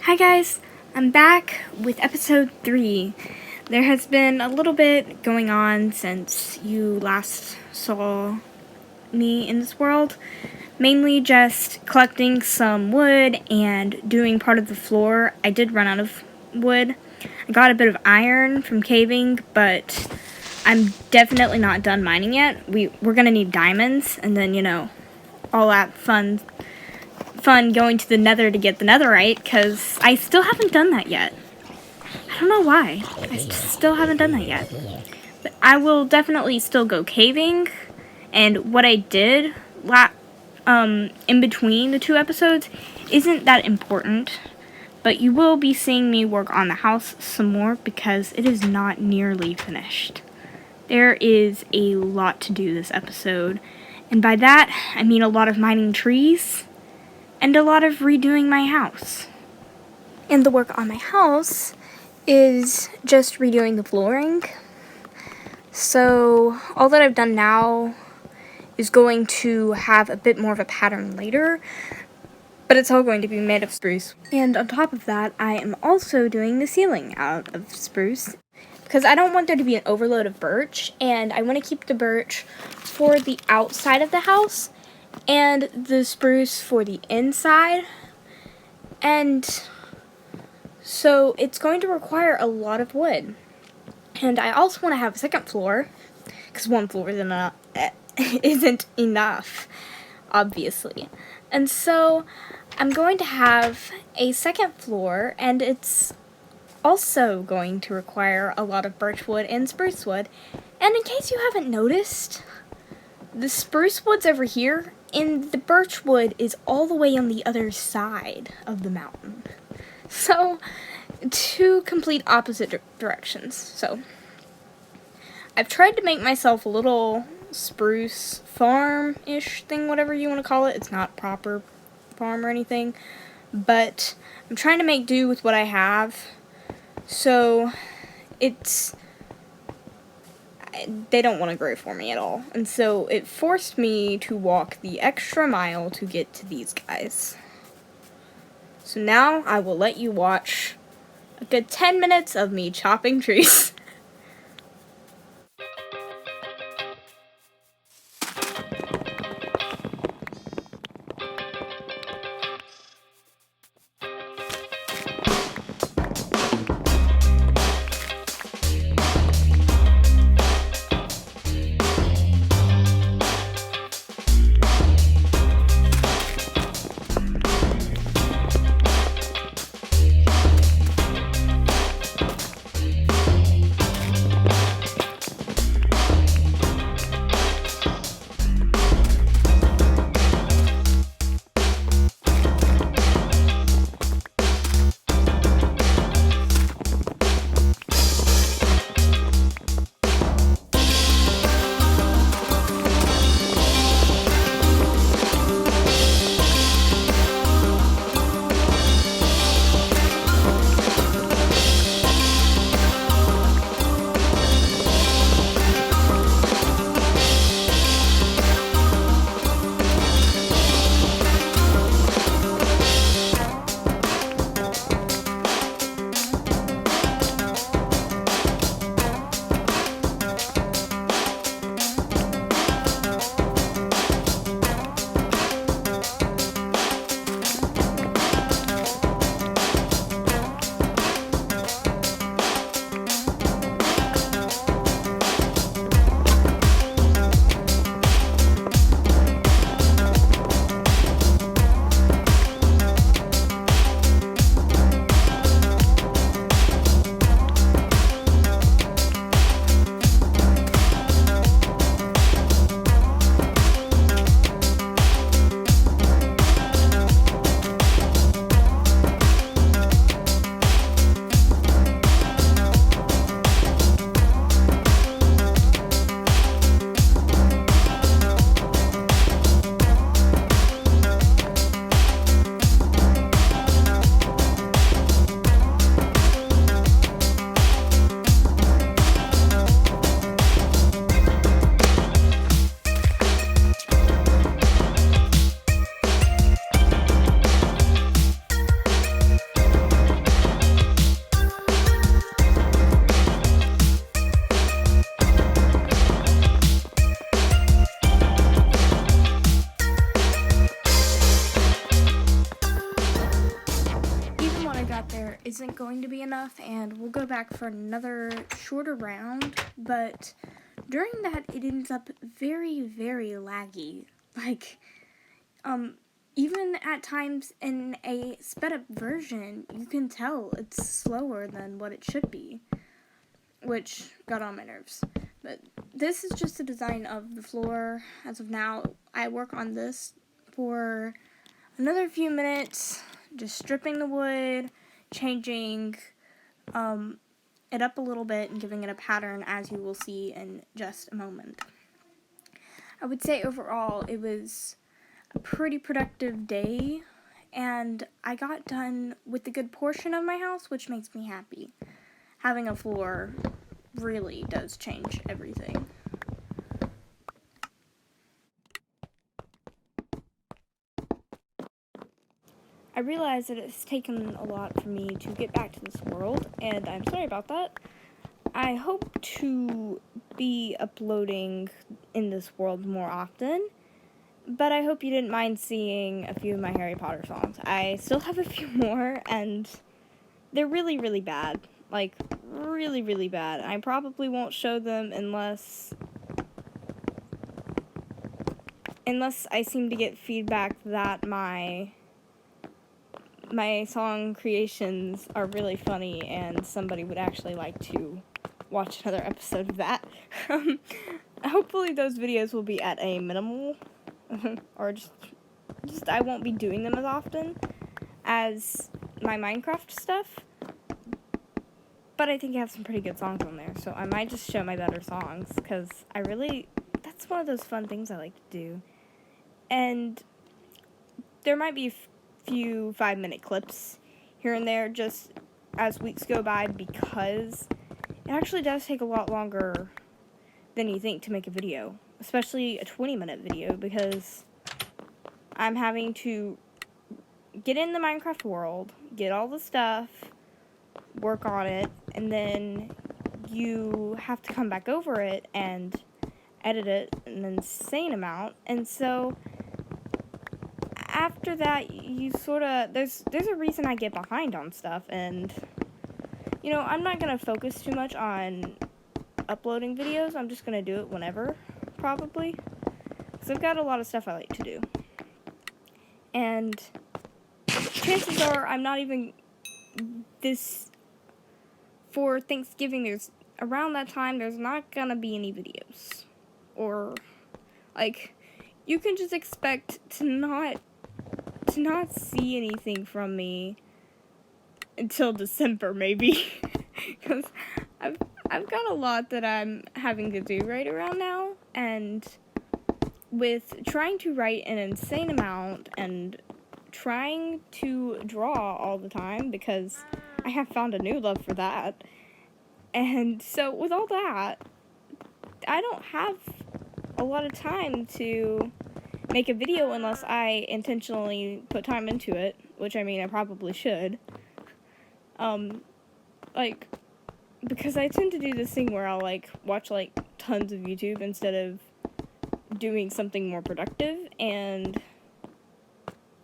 Hi guys, I'm back with episode 3. There has been a little bit going on since you last saw me in this world. Mainly just collecting some wood and doing part of the floor. I did run out of wood. I got a bit of iron from caving, but I'm definitely not done mining yet. We're gonna need diamonds, and then, all that fun going to the nether to get the netherite, because I still haven't done that yet. I don't know why. I still haven't done that yet. But I will definitely still go caving, and what I did in between the 2 episodes isn't that important, but you will be seeing me work on the house some more because it is not nearly finished. There is a lot to do this episode, and by that I mean a lot of mining trees and a lot of redoing my house. And the work on my house is just redoing the flooring. So all that I've done now is going to have a bit more of a pattern later, but it's all going to be made of spruce. And on top of that, I am also doing the ceiling out of spruce because I don't want there to be an overload of birch, and I want to keep the birch for the outside of the house and the spruce for the inside. And so it's going to require a lot of wood. And I also want to have a second floor, because one floor isn't enough, obviously. And so I'm going to have a second floor, and it's also going to require a lot of birch wood and spruce wood. And in case you haven't noticed, the spruce wood's over here, and the birch wood is all the way on the other side of the mountain. So, 2 complete opposite directions. So, I've tried to make myself a little spruce farm-ish thing, whatever you want to call it. It's not proper farm or anything, but I'm trying to make do with what I have. So, they don't want to grow for me at all. And so it forced me to walk the extra mile to get to these guys. So now I will let you watch a good 10 minutes of me chopping trees. isn't going to be enough, and we'll go back for another shorter round, but during that, it ends up very, very laggy. Like, even at times in a sped up version, you can tell it's slower than what it should be, which got on my nerves. But this is just the design of the floor as of now. I work on this for another few minutes, just stripping the wood, changing it up a little bit and giving it a pattern, as you will see in just a moment. I would say overall it was a pretty productive day, and I got done with a good portion of my house, which makes me happy. Having a floor really does change everything. I realize that it's taken a lot for me to get back to this world, and I'm sorry about that. I hope to be uploading in this world more often, but I hope you didn't mind seeing a few of my Harry Potter songs. I still have a few more, and they're really, really bad. Like, really, really bad. I probably won't show them unless I seem to get feedback that my song creations are really funny and somebody would actually like to watch another episode of that. Hopefully those videos will be at a minimal, or just I won't be doing them as often as my Minecraft stuff, but I think I have some pretty good songs on there, so I might just show my better songs, because that's one of those fun things I like to do. And there might be few 5-minute clips here and there just as weeks go by, because it actually does take a lot longer than you think to make a video, especially a 20-minute video, because I'm having to get in the Minecraft world, get all the stuff, work on it, and then you have to come back over it and edit it an insane amount. And so after that, you sort of, there's a reason I get behind on stuff, and, you know, I'm not going to focus too much on uploading videos. I'm just going to do it whenever, probably, because I've got a lot of stuff I like to do. And chances are I'm not even for Thanksgiving, around that time, there's not going to be any videos. Or, like, you can just expect to not see anything from me until December, maybe, because I've got a lot that I'm having to do right around now, and with trying to write an insane amount and trying to draw all the time, because I have found a new love for that, and so with all that, I don't have a lot of time to make a video unless I intentionally put time into it, which, I mean, I probably should. Like, because I tend to do this thing where I'll, like, watch, like, tons of YouTube instead of doing something more productive, and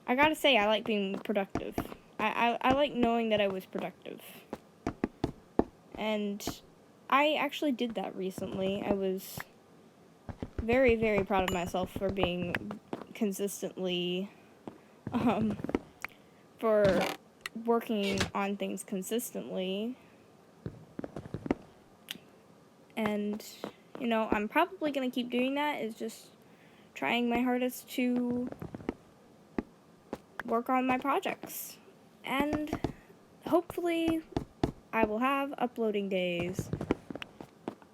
I gotta say, I like being productive. I like knowing that I was productive. And I actually did that recently. I was very, very proud of myself for being consistently, for working on things consistently. And, you know, I'm probably going to keep doing that, is just trying my hardest to work on my projects. And hopefully I will have uploading days.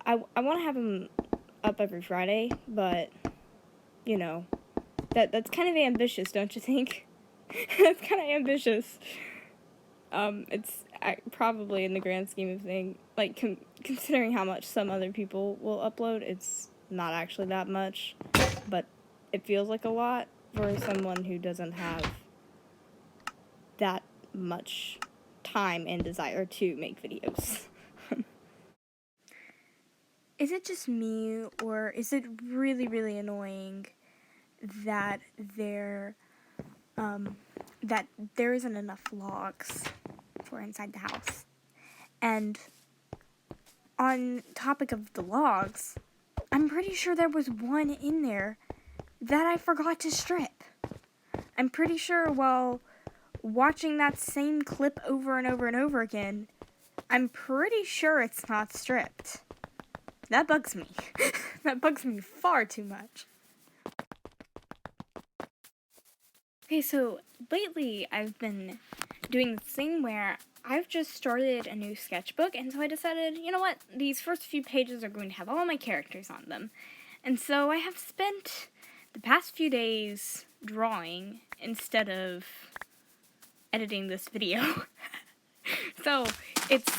I want to have them up every Friday, but, you know, that's kind of ambitious, don't you think? That's kind of ambitious. It's probably, in the grand scheme of things, like, considering how much some other people will upload, it's not actually that much, but it feels like a lot for someone who doesn't have that much time and desire to make videos. Is it just me, or is it really, really annoying that there isn't enough vlogs for inside the house. And on topic of the logs, I'm pretty sure there was one in there that I forgot to strip. I'm pretty sure while watching that same clip over and over and over again, I'm pretty sure it's not stripped. That bugs me. That bugs me far too much. Okay, so lately I've been doing this thing where I've just started a new sketchbook, and so I decided, you know what, these first few pages are going to have all my characters on them. And so I have spent the past few days drawing instead of editing this video. So it's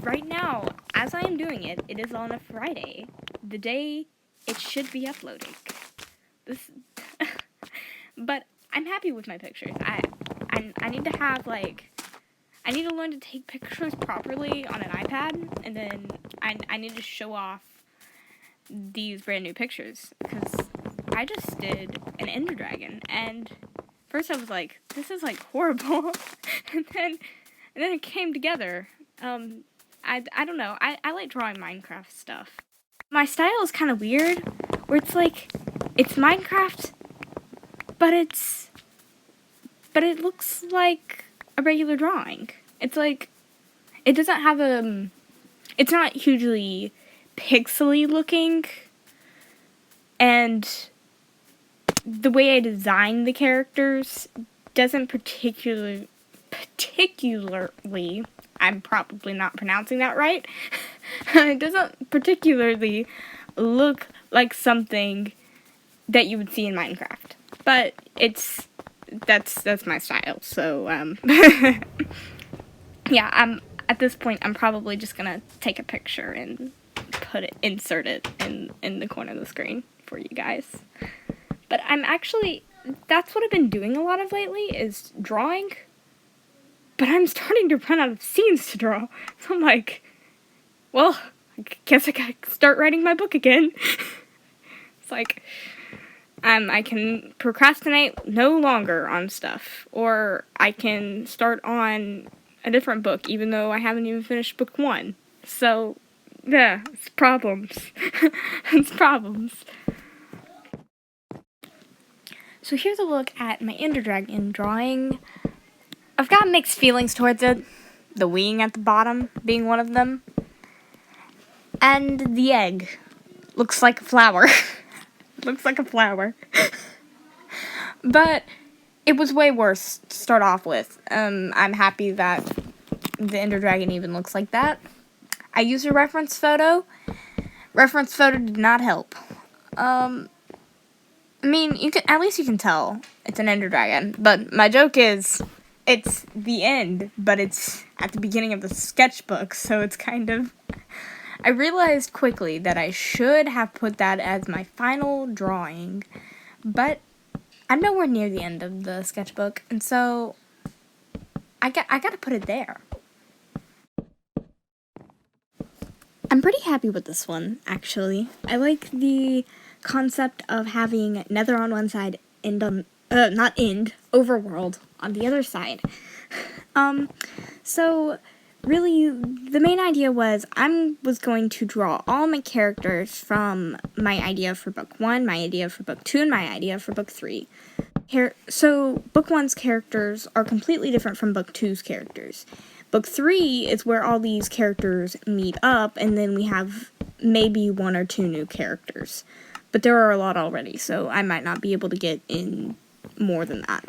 right now, as I am doing it, it is on a Friday, the day it should be uploading. But I'm happy with my pictures. I need to have, like, I need to learn to take pictures properly on an iPad, and then I need to show off these brand new pictures, because I just did an Ender Dragon, and first I was like, this is, like, horrible, and then it came together. I don't know, I like drawing Minecraft stuff. My style is kind of weird, where it's like, it's Minecraft, but it looks like a regular drawing. It's like, it doesn't have it's not hugely pixely looking, and the way I design the characters doesn't particularly, I'm probably not pronouncing that right, it doesn't particularly look like something that you would see in Minecraft, but that's my style, so, yeah, at this point, I'm probably just gonna take a picture and insert it in the corner of the screen for you guys. But that's what I've been doing a lot of lately, is drawing, but I'm starting to run out of scenes to draw, so I'm like, well, I guess I gotta start writing my book again. It's like, I can procrastinate no longer on stuff, or I can start on a different book, even though I haven't even finished book 1. So, yeah, it's problems. It's problems. So here's a look at my Ender Dragon drawing. I've got mixed feelings towards it. The wing at the bottom being one of them. And the egg looks like a flower. Looks like a flower. But it was way worse to start off with. I'm happy that the Ender Dragon even looks like that. I used a reference photo. Reference photo did not help. I mean, at least you can tell it's an Ender Dragon. But my joke is, it's the end, but it's at the beginning of the sketchbook, so it's kind of... I realized quickly that I should have put that as my final drawing, but I'm nowhere near the end of the sketchbook, and so I gotta put it there. I'm pretty happy with this one, actually. I like the concept of having Nether on one side, overworld on the other side. So really, the main idea was I was going to draw all my characters from my idea for book 1, my idea for book 2, and my idea for book 3. So book 1's characters are completely different from book 2's characters. Book 3 is where all these characters meet up, and then we have maybe 1 or 2 new characters. But there are a lot already, so I might not be able to get in more than that.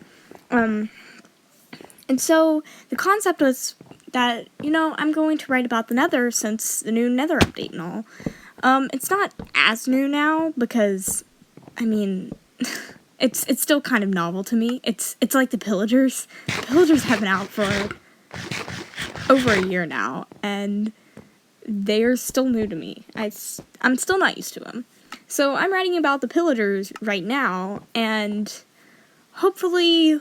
And so the concept was that, I'm going to write about the Nether since the new Nether update and all. It's not as new now because, it's still kind of novel to me. It's like the Pillagers. The Pillagers have been out for over a year now, and they are still new to me. I'm still not used to them. So I'm writing about the Pillagers right now, and hopefully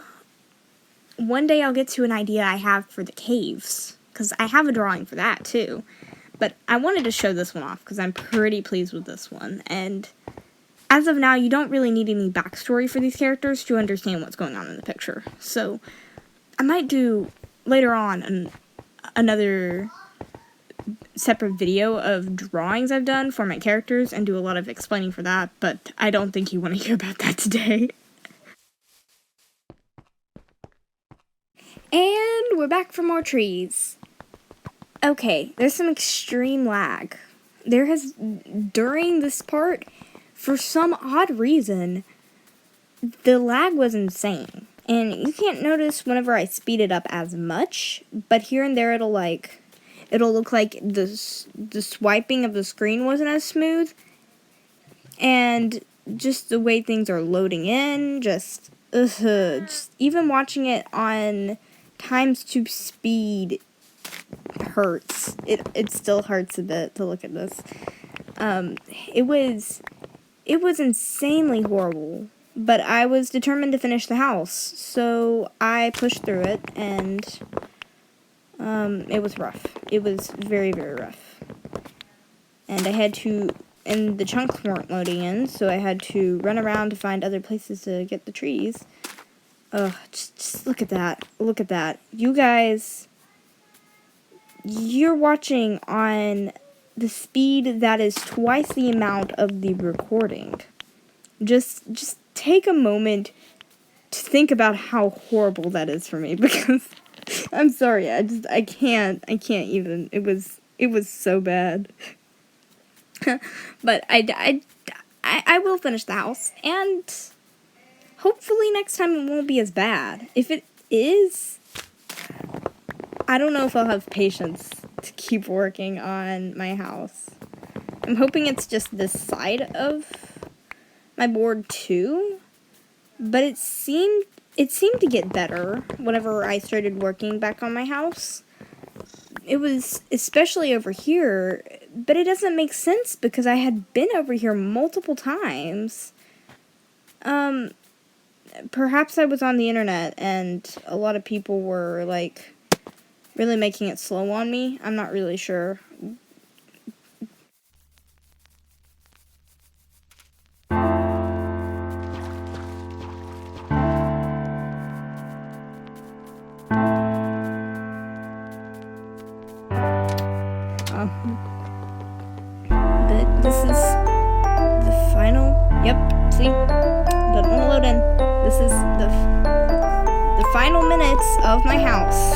one day I'll get to an idea I have for the caves, because I have a drawing for that too. But I wanted to show this one off because I'm pretty pleased with this one, and as of now, you don't really need any backstory for these characters to understand what's going on in the picture. So I might do later on another separate video of drawings I've done for my characters and do a lot of explaining for that, but I don't think you want to hear about that today. And we're back for more trees. Okay, there's some extreme lag. During this part, for some odd reason, the lag was insane. And you can't notice whenever I speed it up as much, but here and there it'll look like the swiping of the screen wasn't as smooth. And just the way things are loading in, just even watching it on times 2 speed hurts. It still hurts a bit to look at this. It was insanely horrible, but I was determined to finish the house, so I pushed through it, and it was rough. It was very, very rough. And the chunks weren't loading in, so I had to run around to find other places to get the trees. Ugh, just look at that. Look at that. You guys, you're watching on the speed that is twice the amount of the recording. Just take a moment to think about how horrible that is for me, because I'm sorry, I can't even. It was so bad. But I will finish the house, and hopefully next time it won't be as bad. If it is, I don't know if I'll have patience to keep working on my house. I'm hoping it's just this side of my board too, but it seemed to get better whenever I started working back on my house. It was especially over here, but it doesn't make sense because I had been over here multiple times. Perhaps I was on the internet and a lot of people were like really making it slow on me. I'm not really sure. But this is the final. Yep, see? Doesn't want to load in. This is the final minutes of my house.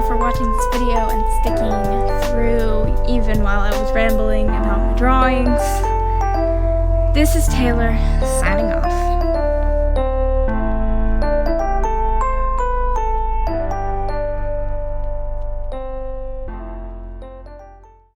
For watching this video and sticking through even while I was rambling about my drawings. This is Taylor, signing off.